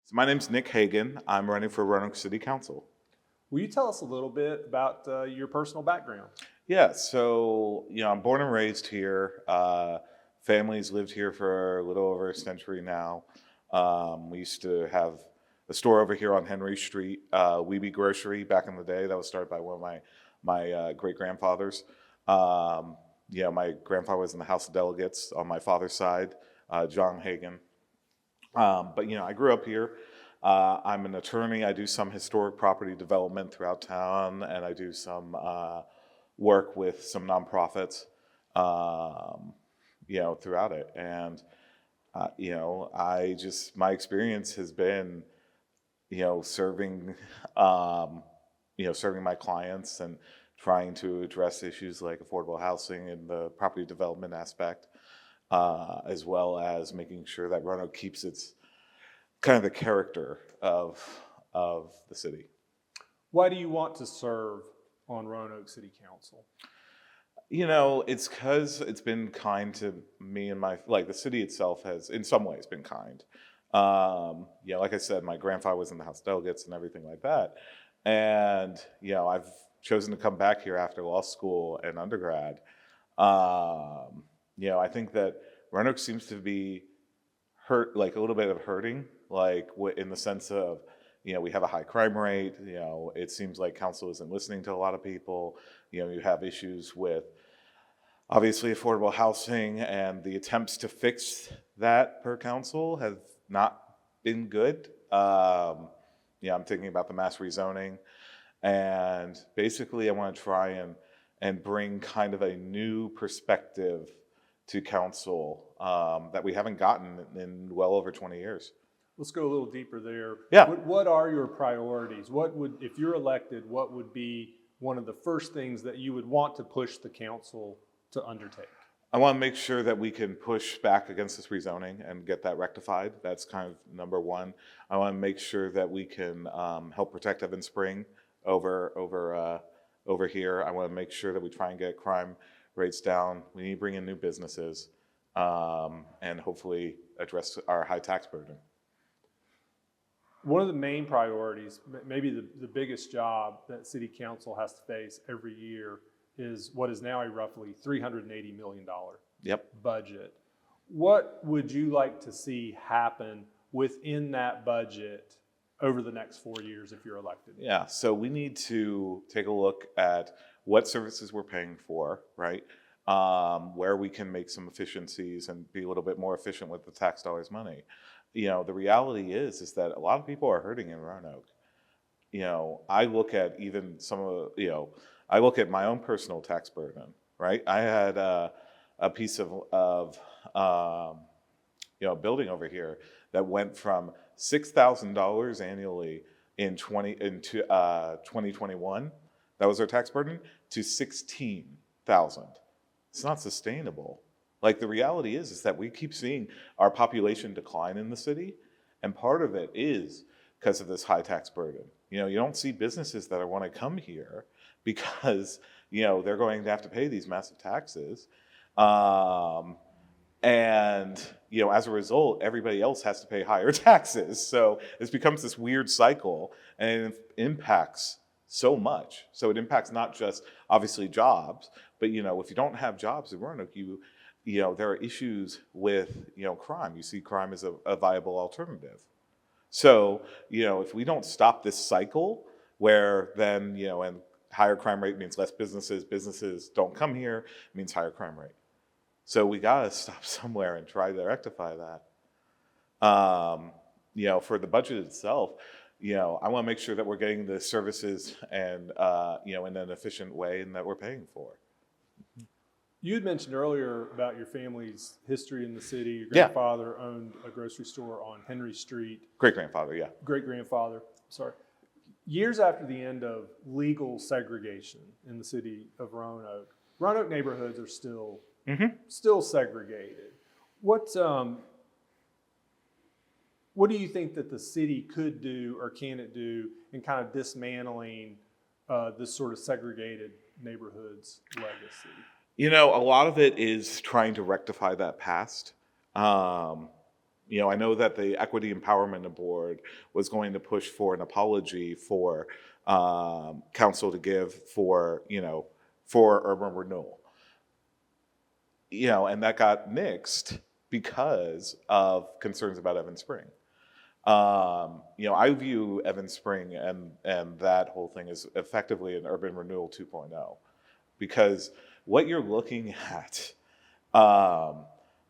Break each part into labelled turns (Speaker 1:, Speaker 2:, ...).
Speaker 1: So my name's Nick Hagen. I'm running for Roanoke City Council.
Speaker 2: Will you tell us a little bit about your personal background?
Speaker 1: Yeah, so I'm born and raised here. Family's lived here for a little over a century now. We used to have a store over here on Henry Street, Weeby Grocery, back in the day. That was started by one of my great grandfathers. My grandfather was in the House of Delegates on my father's side, John Hagen. But I grew up here. I'm an attorney. I do some historic property development throughout town, and I do some work with some nonprofits, throughout it. And my experience has been, serving, serving my clients and trying to address issues like affordable housing and the property development aspect, as well as making sure that Roanoke keeps its kind of the character of the city.
Speaker 2: Why do you want to serve on Roanoke City Council?
Speaker 1: It's because it's been kind to me and the city itself has in some ways been kind. Like I said, my grandfather was in the House of Delegates and everything like that. And, I've chosen to come back here after law school and undergrad. I think that Roanoke seems to be hurt, like a little bit of hurting, like in the sense of, we have a high crime rate. It seems like council isn't listening to a lot of people. You have issues with obviously affordable housing, and the attempts to fix that per council have not been good. I'm thinking about the mass rezoning, and basically I want to try and bring kind of a new perspective to council that we haven't gotten in well over 20 years.
Speaker 2: Let's go a little deeper there.
Speaker 1: Yeah.
Speaker 2: What are your priorities? If you're elected, what would be one of the first things that you would want to push the council to undertake?
Speaker 1: I want to make sure that we can push back against this rezoning and get that rectified. That's kind of number one. I want to make sure that we can help protect Evan Spring over here. I want to make sure that we try and get crime rates down. We need to bring in new businesses and hopefully address our high tax burden.
Speaker 2: One of the main priorities, maybe the biggest job that City Council has to face every year, is what is now a roughly $380 million budget. What would you like to see happen within that budget over the next 4 years if you're elected?
Speaker 1: Yeah, so we need to take a look at what services we're paying for, right? Where we can make some efficiencies and be a little bit more efficient with the tax dollars money. The reality is that a lot of people are hurting in Roanoke. I look at even I look at my own personal tax burden, right? I had a piece of building over here that went from $6,000 annually in 2021. That was our tax burden, to $16,000. It's not sustainable. Like, the reality is that we keep seeing our population decline in the city, and part of it is because of this high tax burden. You don't see businesses that want to come here because they're going to have to pay these massive taxes, and as a result, everybody else has to pay higher taxes. So it becomes this weird cycle, and it impacts so much. So it impacts not just obviously jobs, but if you don't have jobs in Roanoke, there are issues with crime. You see crime as a viable alternative. So if we don't stop this cycle, where then and higher crime rate means less businesses don't come here, means higher crime rate. So we gotta stop somewhere and try to rectify that. For the budget itself, I want to make sure that we're getting the services and in an efficient way and that we're paying for.
Speaker 2: You had mentioned earlier about your family's history in the city. Your grandfather owned a grocery store on Henry Street.
Speaker 1: Great-grandfather, yeah.
Speaker 2: Great-grandfather, sorry. Years after the end of legal segregation in the city of Roanoke neighborhoods are still segregated. What do you think that the city could do or can it do in kind of dismantling this sort of segregated neighborhoods legacy?
Speaker 1: A lot of it is trying to rectify that past. I know that the Equity Empowerment Board was going to push for an apology for council to give for urban renewal. And that got nixed because of concerns about Evan Spring. I view Evan Spring and that whole thing as effectively an urban renewal 2.0, because what you're looking at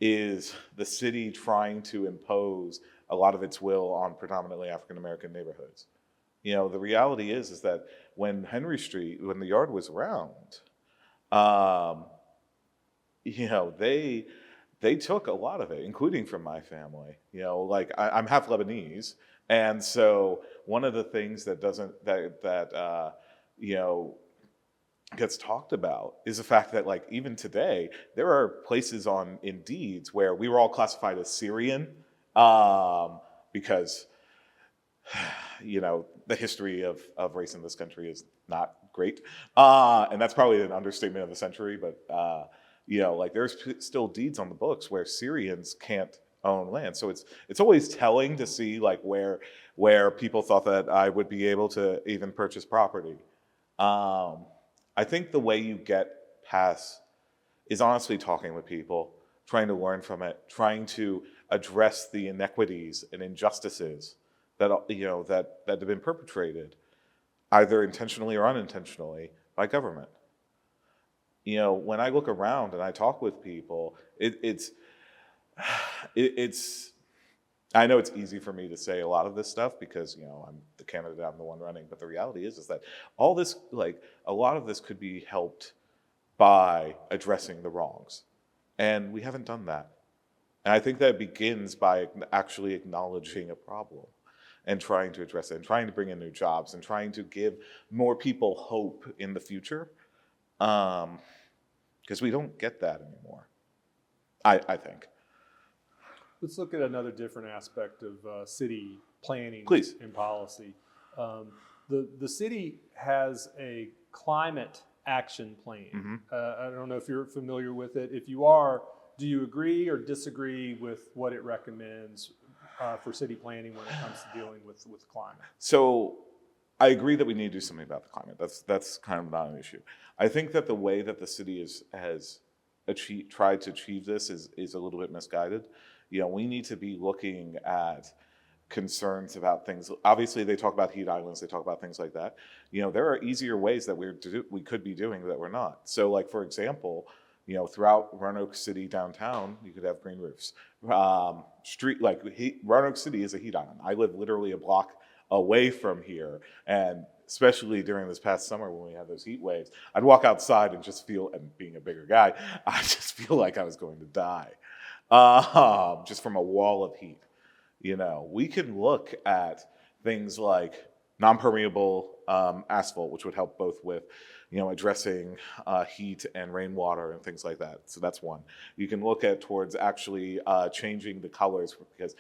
Speaker 1: is the city trying to impose a lot of its will on predominantly African American neighborhoods. The reality is that when Henry Street, when the Yard was around, they took a lot of it, including from my family. Like I'm half Lebanese, and so one of the things that gets talked about is the fact that, like, even today there are places on Indeeds where we were all classified as Syrian, because the history of race in this country is not great, and that's probably an understatement of the century. But like there's still deeds on the books where Syrians can't own land. So it's always telling to see like where people thought that I would be able to even purchase property. I think the way you get past is honestly talking with people, trying to learn from it, trying to address the inequities and injustices that have been perpetrated, either intentionally or unintentionally, by government. When I look around and I talk with people, it's I know it's easy for me to say a lot of this stuff because I'm the candidate, I'm the one running, but the reality is that all this, like a lot of this, could be helped by addressing the wrongs, and we haven't done that. And I think that begins by actually acknowledging a problem and trying to address it, and trying to bring in new jobs, and trying to give more people hope in the future, because we don't get that anymore, I think.
Speaker 2: Let's look at another different aspect of city planning
Speaker 1: Please.
Speaker 2: and policy. The city has a climate action plan.
Speaker 1: Mm-hmm.
Speaker 2: I don't know if you're familiar with it. If you are, do you agree or disagree with what it recommends for city planning when it comes to dealing with climate?
Speaker 1: So I agree that we need to do something about the climate. That's kind of not an issue. I think that the way that the city has tried to achieve this is a little bit misguided. We need to be looking at concerns about things. Obviously, they talk about heat islands. They talk about things like that. There are easier ways that we could be doing that we're not. So, like, for example, throughout Roanoke City downtown, you could have green roofs. Roanoke City is a heat island. I live literally a block away from here, and especially during this past summer when we had those heat waves, I'd walk outside and just feel, and being a bigger guy, I just feel like I was going to die. Just from a wall of heat. We can look at things like non-permeable asphalt, which would help both with, addressing heat and rainwater and things like that. So that's one. You can look at towards actually changing the colors, because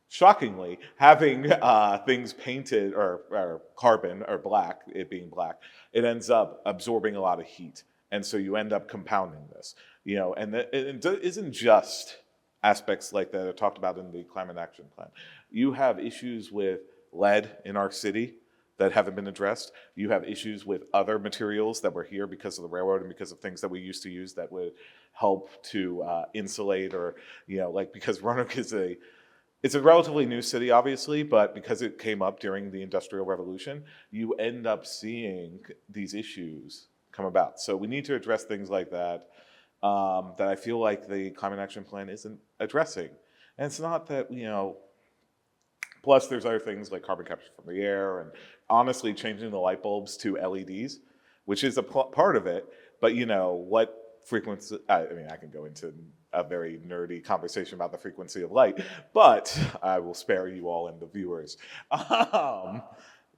Speaker 1: shockingly, having things painted or carbon or black, it being black, it ends up absorbing a lot of heat. And so you end up compounding this, and it isn't just aspects like that are talked about in the climate action plan. You have issues with lead in our city that haven't been addressed. You have issues with other materials that were here because of the railroad and because of things that we used to use that would help to insulate, or, because Roanoke it's a relatively new city, obviously, but because it came up during the Industrial Revolution, you end up seeing these issues come about. So we need to address things like that. That I feel like the Climate Action Plan isn't addressing. And it's not that, plus there's other things like carbon capture from the air, and honestly changing the light bulbs to LEDs, which is a part of it. But what frequency, I can go into a very nerdy conversation about the frequency of light, but I will spare you all and the viewers. But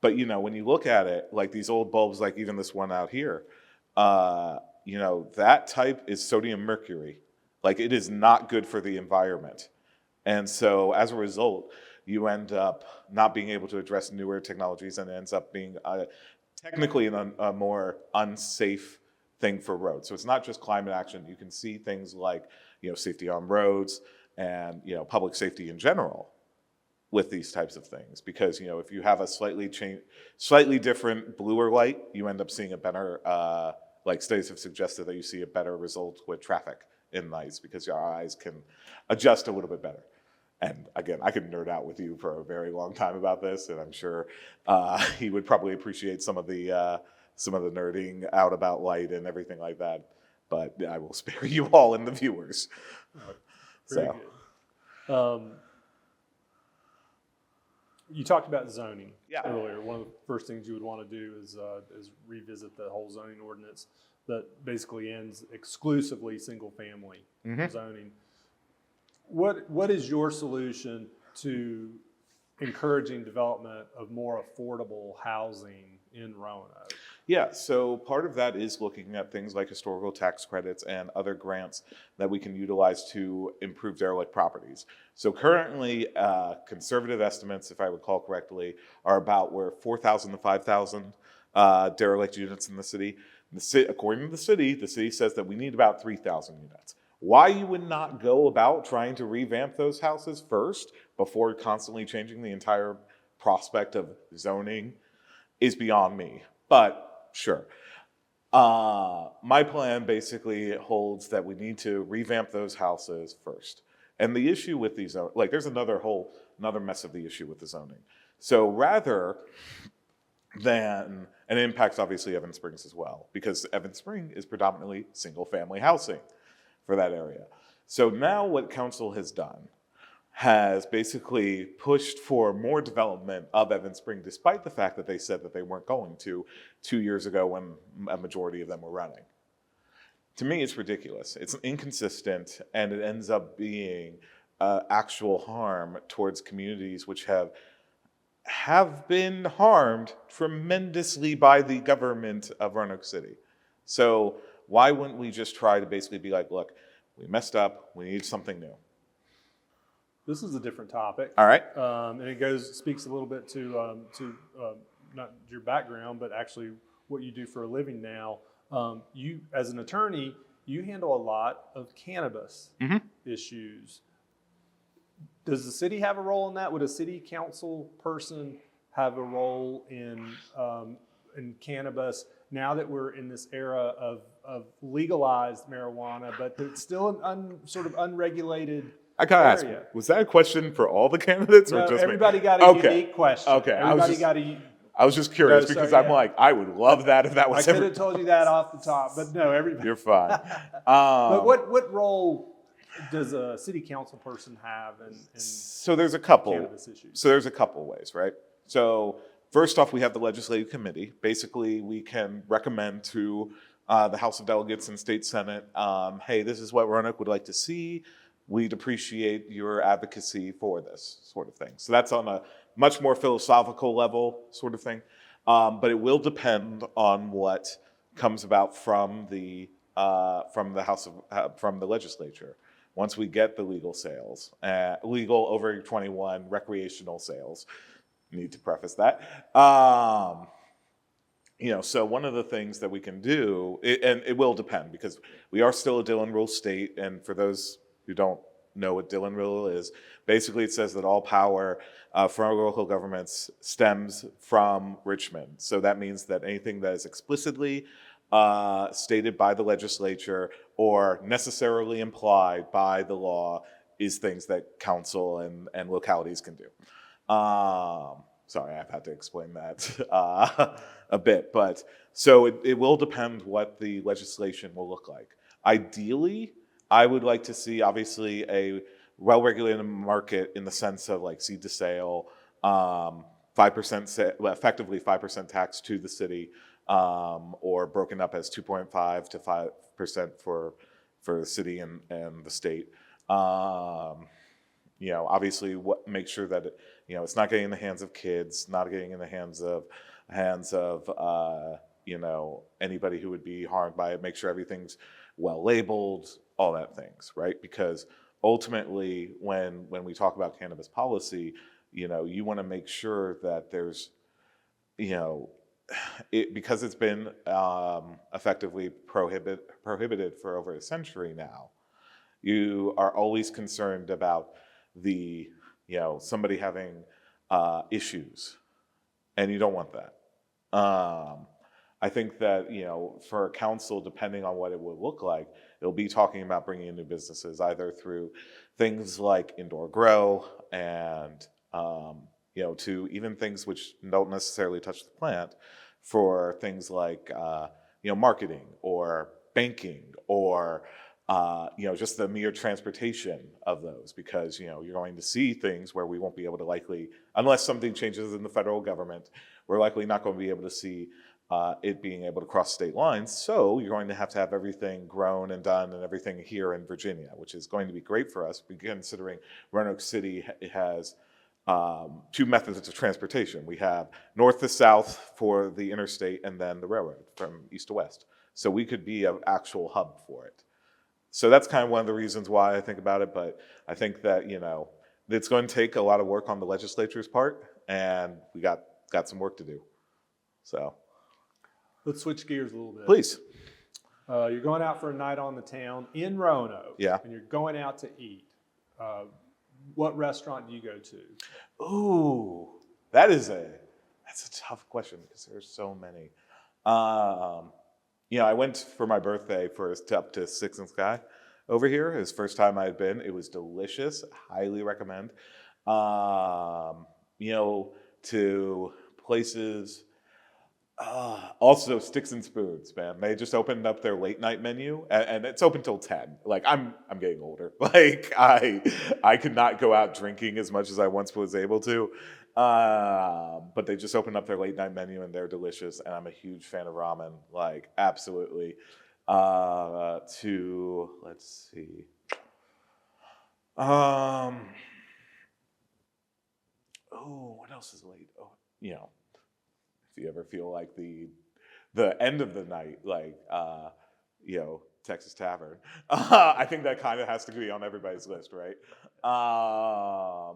Speaker 1: when you look at it, like these old bulbs, like even this one out here, that type is sodium mercury. Like, it is not good for the environment. And so as a result, you end up not being able to address newer technologies, and it ends up being technically a more unsafe thing for roads. So it's not just climate action. You can see things like, safety on roads, and public safety in general with these types of things, because if you have a slightly different bluer light, you end up seeing a better, like studies have suggested that you see a better result with traffic in nights because your eyes can adjust a little bit better. And again, I could nerd out with you for a very long time about this, and I'm sure he would probably appreciate some of the nerding out about light and everything like that. But I will spare you all and the viewers.
Speaker 2: Very good. You talked about zoning earlier. One of the first things you would want to do is revisit the whole zoning ordinance that basically ends exclusively single-family zoning. What is your solution to encouraging development of more affordable housing in Roanoke?
Speaker 1: Yeah, so part of that is looking at things like historical tax credits and other grants that we can utilize to improve derelict properties. So currently, conservative estimates, if I recall correctly, are about 4,000 to 5,000 derelict units in the city. According to the city says that we need about 3,000 units. Why you would not go about trying to revamp those houses first before constantly changing the entire prospect of zoning is beyond me. But sure. My plan basically holds that we need to revamp those houses first. And the issue with these, there's another mess of the issue with the zoning. So rather than, and it impacts obviously Evan Springs as well, because Evan Spring is predominantly single family housing for that area. So now what council has done has basically pushed for more development of Evan Spring, despite the fact that they said that they weren't going to 2 years ago when a majority of them were running. To me, it's ridiculous. It's inconsistent, and it ends up being actual harm towards communities which have been harmed tremendously by the government of Roanoke City. So why wouldn't we just try to basically be like, look, we messed up, we need something new.
Speaker 2: This is a different topic.
Speaker 1: All right.
Speaker 2: And it speaks a little bit to not your background, but actually what you do for a living now. You, as an attorney, you handle a lot of cannabis issues. Does the city have a role in that? Would a city council person have a role in cannabis now that we're in this era of legalized marijuana, but it's still an sort of unregulated
Speaker 1: I gotta ask, was that a question for all the candidates, or
Speaker 2: no,
Speaker 1: just
Speaker 2: everybody me? Got a unique question.
Speaker 1: Okay,
Speaker 2: I
Speaker 1: was just curious because I'm like, I would love that if that was.
Speaker 2: I could have told you that off the top, but no, everybody.
Speaker 1: You're fine.
Speaker 2: But what role does a city council person have in
Speaker 1: so there's a couple
Speaker 2: cannabis issues?
Speaker 1: So there's a couple ways, right? So first off, we have the legislative committee. Basically, we can recommend to the House of Delegates and State Senate, hey, this is what Roanoke would like to see. We'd appreciate your advocacy for this sort of thing. So that's on a much more philosophical level sort of thing. But it will depend on what comes about from the House of, from the legislature. Once we get the legal sales, legal over 21 recreational sales, need to preface that. So one of the things that we can do, and it will depend because we are still a Dillon Rule state, and for those who don't know what Dillon Rule is, basically it says that all power for our local governments stems from Richmond. So that means that anything that is explicitly stated by the legislature or necessarily implied by the law is things that council and localities can do. Sorry, I've had to explain that a bit, but so it will depend what the legislation will look like. Ideally, I would like to see, obviously, a well-regulated market in the sense of like seed to sale, 5%, effectively 5% tax to the city, or broken up as 2.5 to 5% for the city and the state. Obviously, make sure that it's not getting in the hands of kids, not getting in the hands of anybody who would be harmed by it. Make sure everything's well labeled, all that things, right? Because ultimately, when we talk about cannabis policy, you want to make sure that there's, because it's been effectively prohibited for over a century now. You are always concerned about somebody having issues, and you don't want that. I think that, for a council, depending on what it would look like, it'll be talking about bringing in new businesses, either through things like indoor grow and, to even things which don't necessarily touch the plant, for things like, marketing or banking or, just the mere transportation of those, because, you're going to see things where we won't be able to likely, unless something changes in the federal government, we're likely not going to be able to see it being able to cross state lines. So you're going to have everything grown and done and everything here in Virginia, which is going to be great for us, considering Roanoke City has two methods of transportation. We have north to south for the interstate, and then the railroad from east to west. So we could be an actual hub for it. So that's kind of one of the reasons why I think about it. But I think that, it's going to take a lot of work on the legislature's part, and we got some work to do. So
Speaker 2: Let's switch gears a little bit.
Speaker 1: please.
Speaker 2: You're going out for a night on the town in Roanoke.
Speaker 1: Yeah.
Speaker 2: And you're going out to eat. What restaurant do you go to?
Speaker 1: Ooh, that's a tough question because there's so many. I went for my birthday up to Six and Sky over here. It was the first time I had been. It was delicious. Highly recommend. To places. Also, Sticks and Spoons, man. They just opened up their late night menu, and it's open till 10. Like, I'm getting older. Like, I could not go out drinking as much as I once was able to. But they just opened up their late night menu, and they're delicious. And I'm a huge fan of ramen. Like, absolutely. Let's see. What else is late? If you ever feel like the end of the night, like, Texas Tavern, I think that kind of has to be on everybody's list, right? I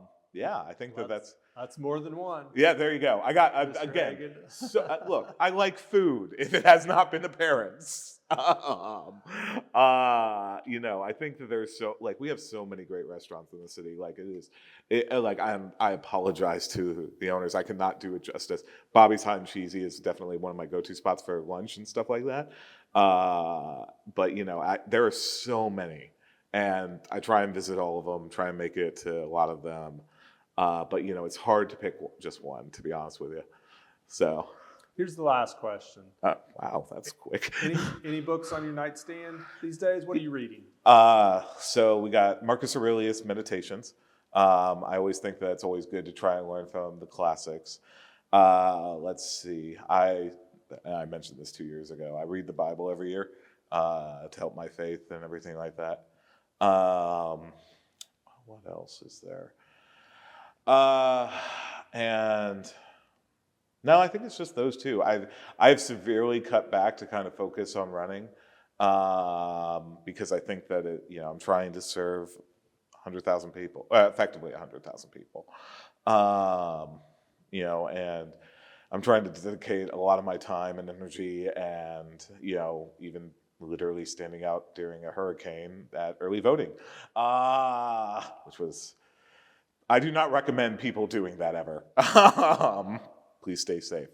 Speaker 1: think
Speaker 2: that's more than one.
Speaker 1: Yeah, there you go. I got again. Look, I like food. If it has not been apparent, I think that there's we have so many great restaurants in the city. Like I apologize to the owners. I cannot do it justice. Bobby's Hot and Cheesy is definitely one of my go-to spots for lunch and stuff like that. But there are so many, and I try and visit all of them. Try and make it to a lot of them. But it's hard to pick just one, to be honest with you. So
Speaker 2: here's the last question.
Speaker 1: Wow, that's quick.
Speaker 2: Any books on your nightstand these days? What are you reading?
Speaker 1: So we got Marcus Aurelius' Meditations. I always think that it's always good to try and learn from the classics. Let's see. I mentioned this 2 years ago. I read the Bible every year to help my faith and everything like that. What else is there? And no, I think it's just those two. I've severely cut back to kind of focus on running because I think that I'm trying to serve 100,000 people, effectively 100,000 people. And I'm trying to dedicate a lot of my time and energy, and even literally standing out during a hurricane at early voting, which was. I do not recommend people doing that ever. Please stay safe.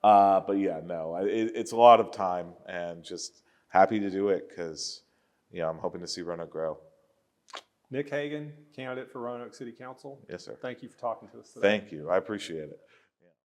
Speaker 1: But yeah, no, it's a lot of time, and just happy to do it because, I'm hoping to see Roanoke grow.
Speaker 2: Nick Hagen, candidate for Roanoke City Council.
Speaker 1: Yes, sir.
Speaker 2: Thank you for talking to us today.
Speaker 1: Thank you. I appreciate it.